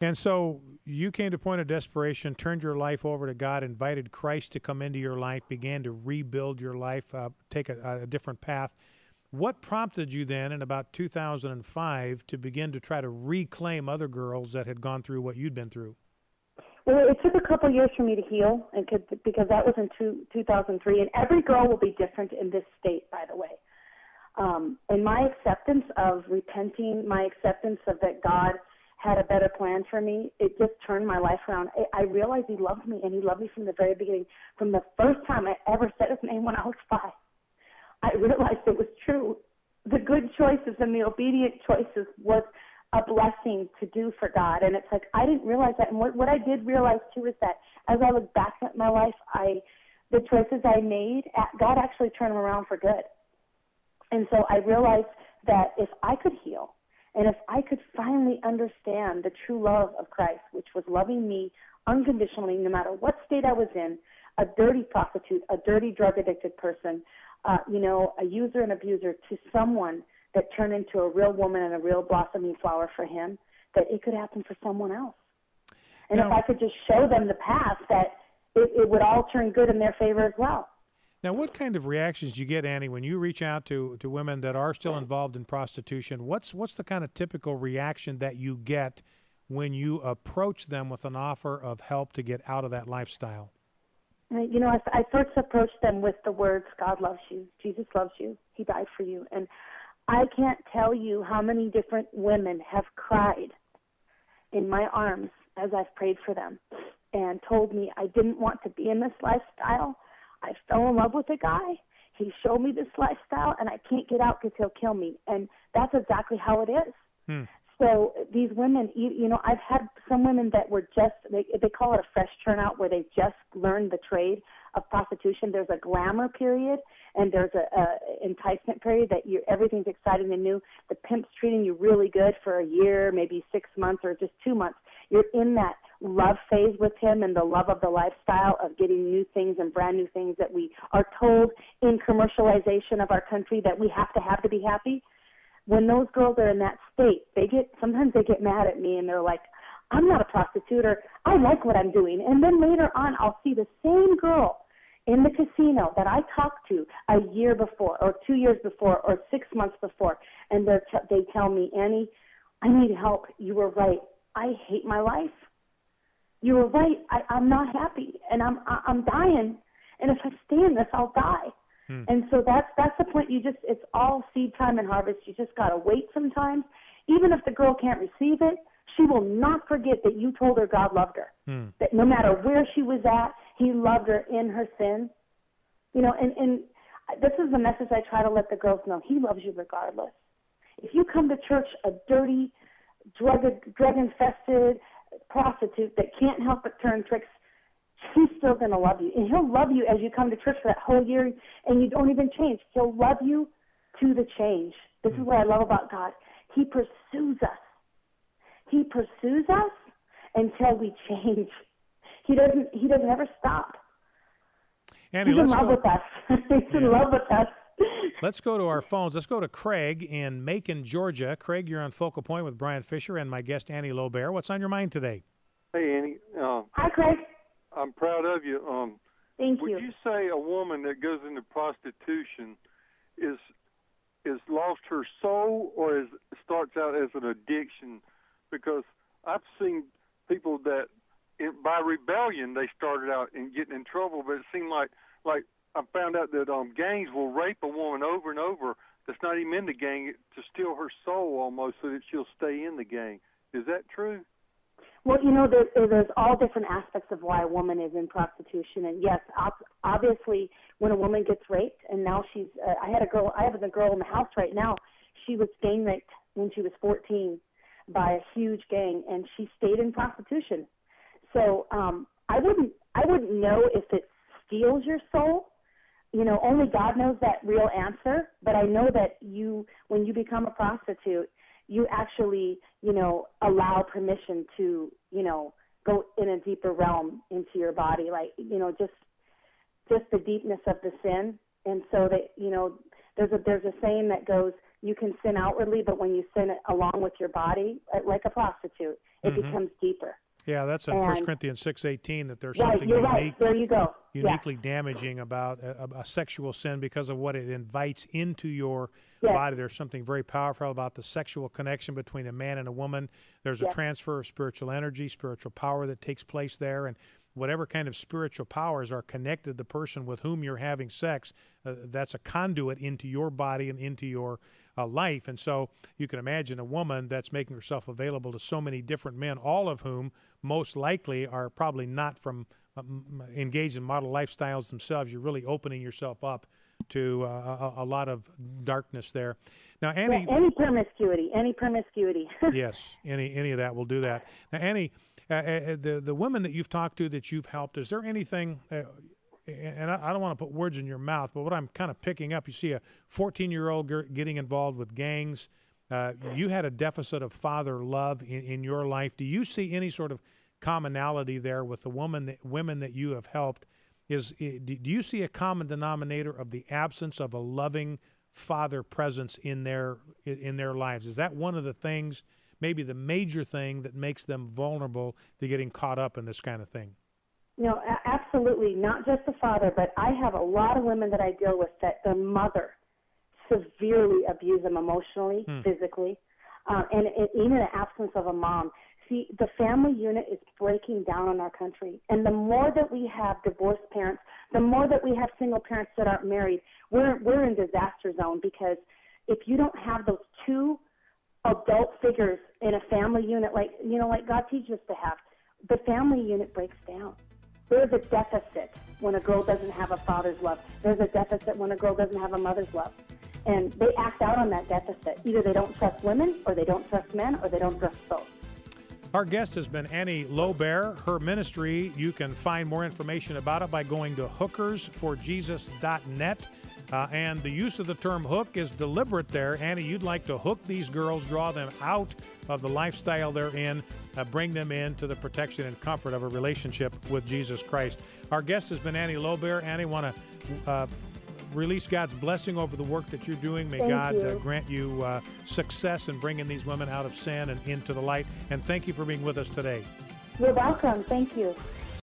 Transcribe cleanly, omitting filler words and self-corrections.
And so you came to a point of desperation, turned your life over to God, invited Christ to come into your life, began to rebuild your life, take a different path. What prompted you then in about 2005 to begin to try to reclaim other girls that had gone through what you'd been through? Well, it took a couple years for me to heal, because that was in 2003, and every girl will be different in this state, by the way. And my acceptance of repenting, my acceptance of that God had a better plan for me, it just turned my life around. I realized he loved me, and he loved me from the very beginning. From the first time I ever said his name when I was 5, I realized it was true. The good choices and the obedient choices was a blessing to do for God. And it's like, I didn't realize that. And what I did realize, too, is that as I look back at my life, the choices I made, God actually turned them around for good. And so I realized that if I could heal, and if I could finally understand the true love of Christ, which was loving me unconditionally no matter what state I was in, a dirty prostitute, a dirty drug-addicted person, a user and abuser, to someone that turned into a real woman and a real blossoming flower for him, that it could happen for someone else. And if I could just show them the path, that it would all turn good in their favor as well. Now, what kind of reactions do you get, Annie, when you reach out to women that are still involved in prostitution? What's the kind of typical reaction that you get when you approach them with an offer of help to get out of that lifestyle? I first approached them with the words, God loves you, Jesus loves you, he died for you. And I can't tell you how many different women have cried in my arms as I've prayed for them and told me I didn't want to be in this lifestyle. I fell in love with a guy. He showed me this lifestyle, and I can't get out because he'll kill me. And that's exactly how it is. So these women, I've had some women that were just, they call it a fresh turnout, where they just learned the trade of prostitution. There's a glamour period, and there's a enticement period that everything's exciting and new. The pimp's treating you really good for a year, maybe 6 months or just 2 months. You're in that love phase with him and the love of the lifestyle of getting new things and brand new things that we are told in commercialization of our country that we have to be happy. When those girls are in that state, sometimes they get mad at me and they're like, I'm not a prostitute, or I like what I'm doing. And then later on, I'll see the same girl in the casino that I talked to a year before or 2 years before or 6 months before, and they tell me, Annie, I need help. You were right. I hate my life. You were right. I'm not happy, and I'm dying. And if I stay in this, I'll die. And so that's the point. It's all seed time and harvest. You just got to wait sometimes. Even if the girl can't receive it, she will not forget that you told her God loved her. That no matter where she was at, he loved her in her sin. And this is the message I try to let the girls know. He loves you regardless. If you come to church a dirty, drug-infested prostitute that can't help but turn tricks, he's still going to love you. And he'll love you as you come to church for that whole year and you don't even change. He'll love you to the change. This is what I love about God. He pursues us. He pursues us until we change. He doesn't ever stop. Annie, He's in love with us. He's in love with us. Let's go to our phones. Let's go to Craig in Macon, Georgia. Craig, you're on Focal Point with Bryan Fischer and my guest, Annie Lobert. What's on your mind today? Hey, Annie. Hi, Craig. I'm proud of you. Thank you. Would you say a woman that goes into prostitution is lost her soul, or starts out as an addiction? Because I've seen people that by rebellion they started out and getting in trouble, but it seemed like I found out that gangs will rape a woman over and over that's not even in the gang to steal her soul almost so that she'll stay in the gang. Is that true? Well, there's all different aspects of why a woman is in prostitution. And yes, obviously when a woman gets raped, and now I have a girl in the house right now. She was gang raped when she was 14 by a huge gang, and she stayed in prostitution. So I wouldn't know if it steals your soul. Only God knows that real answer. But I know that when you become a prostitute, you actually, allow permission to, go in a deeper realm into your body, like, just the deepness of the sin. And so that, there's a saying that goes, You can sin outwardly, but when you sin it along with your body, like a prostitute, it becomes deeper. Yeah, that's in 1 Corinthians 6:18, that there's Right, something you're right. There you go. uniquely damaging about a sexual sin because of what it invites into your body. There's something very powerful about the sexual connection between a man and a woman. There's a transfer of spiritual energy, spiritual power that takes place there, and whatever kind of spiritual powers are connected to the person with whom you're having sex, that's a conduit into your body and into your life. And so you can imagine a woman that's making herself available to so many different men, all of whom most likely are probably not from engaged in model lifestyles themselves. You're really opening yourself up to a lot of darkness there. Now, Annie, any promiscuity. Yes, any of that will do that. Now, Annie, the women that you've talked to, that you've helped, is there anything? And I don't want to put words in your mouth, but what I'm kind of picking up, you see a 14-year-old getting involved with gangs. You had a deficit of father love in your life. Do you see any sort of commonality there with the women that you have helped? Do you see a common denominator of the absence of a loving father presence in their lives? Is that one of the things, maybe the major thing, that makes them vulnerable to getting caught up in this kind of thing? No, absolutely. Not just the father, but I have a lot of women that I deal with that their mother severely abused them emotionally, physically, and even the absence of a mom. See, the family unit is breaking down in our country. And the more that we have divorced parents, the more that we have single parents that aren't married, we're in disaster zone, because if you don't have those two adult figures in a family unit, like God teaches us to have, the family unit breaks down. There's a deficit when a girl doesn't have a father's love. There's a deficit when a girl doesn't have a mother's love. And they act out on that deficit. Either they don't trust women, or they don't trust men, or they don't trust both. Our guest has been Annie Lobert. Her ministry, you can find more information about it by going to hookersforjesus.net. And the use of the term hook is deliberate there. Annie, you'd like to hook these girls, draw them out of the lifestyle they're in, bring them into the protection and comfort of a relationship with Jesus Christ. Our guest has been Annie Lobert. Annie, want to release God's blessing over the work that you're doing. May God grant you success in bringing these women out of sin and into the light. And thank you for being with us today. You're welcome. Thank you.